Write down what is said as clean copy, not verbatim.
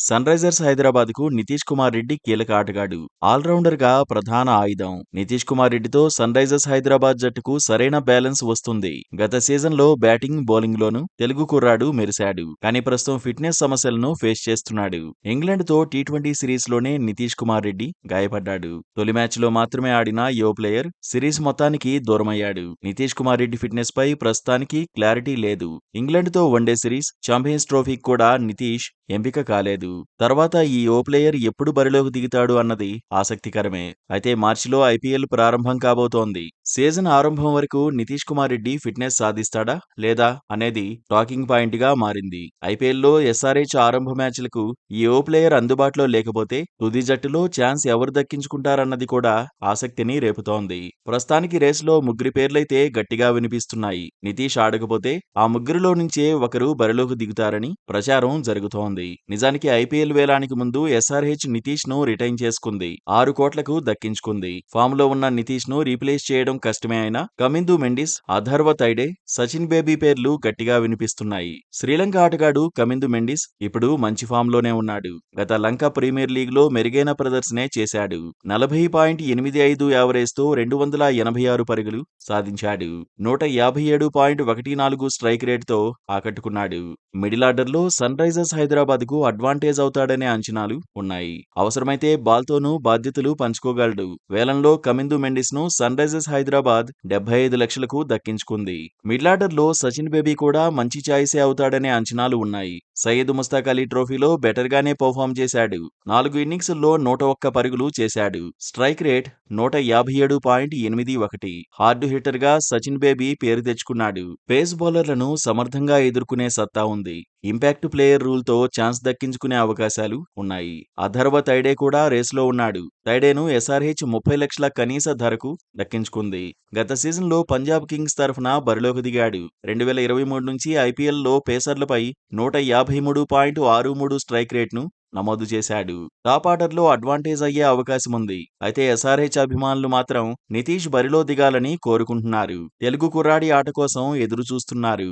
Sunrisers హైదరాబాద్‌కు నితీష్ కుమార్ రెడ్డి కీలక ఆటగాడు. ఆల్రౌండర్‌గా ప్రధాన ఆయుధం. నితీష్ కుమార్ రెడ్డితో సన్‌రైజర్స్ హైదరాబాద్ జట్టుకు సరైన బ్యాలెన్స్ వస్తుంది. గత సీజన్‌లో బ్యాటింగ్, బౌలింగ్‌లోనూ తెలుగు కుర్రాడు మెరిశాడు. కానీ ప్రస్తుతం ఫిట్నెస్ సమస్యలను ఫేస్ చేస్తున్నాడు. ఇంగ్లాండ్‌తో టీ20 సిరీస్‌లోనే నితీష్ కుమార్ రెడ్డి గాయపడ్డాడు. తొలి మ్యాచ్‌లో మాత్రమే ఆడిన యువ ప్లేయర్ సిరీస్ మొత్తానికి దూరమయ్యాడు. నితీష్ కుమార్ రెడ్డి ఫిట్నెస్‌పై ప్రస్తుతానికి క్లారిటీ లేదు. ఇంగ్లాండ్‌తో వన్డే సిరీస్, ఛాంపియన్స్ ట్రోఫీకి కూడా నితీష్ ఎంపిక కాలేదు. తర్వాత ఈ యువ ప్లేయర్ ఎప్పుడు బరిలోకి దిగుతాడు అన్నది ఆసక్తికరమే. అయితే మార్చిలో ఐపీఎల్ ప్రారంభం కాబోతోంది. సీజన్ ఆరంభం వరకు నితీష్ కుమార్ రెడ్డి ఫిట్నెస్ సాధిస్తాడా లేదా అనేది టాకింగ్ పాయింట్ గా మారింది. ఐపీఎల్లో ఎస్ఆర్హెచ్ ఆరంభ మ్యాచ్లకు ఈ యువ ప్లేయర్ అందుబాటులో లేకపోతే తుది జట్టులో ఛాన్స్ ఎవరు దక్కించుకుంటారన్నది కూడా ఆసక్తిని రేపుతోంది. ప్రస్తుతానికి రేసులో ముగ్గురి పేర్లైతే గట్టిగా వినిపిస్తున్నాయి. నితీష్ ఆడకపోతే ఆ ముగ్గురిలో నుంచే ఒకరు బరిలోకి దిగుతారని ప్రచారం జరుగుతోంది. నిజానికి ఐపీఎల్ వేలానికి ముందు ఎస్ఆర్హెచ్ నితీష్ ను రిటైన్ చేసుకుంది. 6 కోట్లకు దక్కించుకుంది. ఫామ్ లో ఉన్న నితీష్ ను రీప్లేస్ చేయడం కష్టమే అయినా కమిందు మెండిస్, అథర్వ తైడే, సచిన్ బేబీ పేర్లు గట్టిగా వినిపిస్తున్నాయి. శ్రీలంక ఆటగాడు కమిందు మెండిస్ ఇప్పుడు మంచి ఫామ్ లోనే ఉన్నాడు. గత లంక ప్రీమియర్ లీగ్ లో మెరుగైన ప్రదర్శనే చేశాడు. 40.85 యావరేజ్ తో 286 పరుగులు సాధించాడు. 157.14 స్ట్రైక్ రేట్ తో ఆకట్టుకున్నాడు. మిడిల్ ఆర్డర్లో సన్ రైజర్స్ హైదరాబాద్ కు అడ్వాంటేజ్ అవుతాడనే అంచనాలు ఉన్నాయి. అవసరమైతే బాల్తోనూ బాధ్యతలు పంచుకోగలడు. వేలంలో కమిందు మెండిస్ ను సన్ రైజర్స్ హైదరాబాద్ 75 లక్షలకు దక్కించుకుంది. మిడిల్ ఆర్డర్లో సచిన్ బేబీ కూడా మంచి చాయిసే అవుతాడనే అంచనాలు ఉన్నాయి. సయ్యద్ ముస్తాక్ అలీ ట్రోఫీలో బెటర్ గానే పర్ఫామ్ చేశాడు. 4 ఇన్నింగ్స్ల్లో 101 పరుగులు చేశాడు. Strike rate 157.81. హార్డ్ హిట్టర్ గా సచిన్ బేబీ పేరు తెచ్చుకున్నాడు. పేస్ బౌలర్లను సమర్థంగా ఎదుర్కొనే సత్తా ఉంది. ఇంపాక్ట్ ప్లేయర్ రూల్ తో ఛాన్స్ దక్కించుకునే అవకాశాలు ఉన్నాయి. అథర్వ తైడే కూడా రేసులో ఉన్నాడు. తైడేను ఎస్ఆర్హెచ్ 30 లక్షల కనీస ధరకు దక్కించుకుంది. గత సీజన్లో పంజాబ్ కింగ్స్ తరఫున బరిలోకి దిగాడు. 2023 నుంచి ఐపీఎల్లో పేసర్లపై 153.63 స్ట్రైక్ రేట్ను నమోదు చేశాడు. టాప్ ఆర్డర్లో అడ్వాంటేజ్ అయ్యే అవకాశముంది. అయితే ఎస్ఆర్హెచ్ అభిమానులు మాత్రం నితీష్ బరిలో దిగాలని కోరుకుంటున్నారు. తెలుగు కుర్రాడి ఆట కోసం ఎదురు చూస్తున్నారు.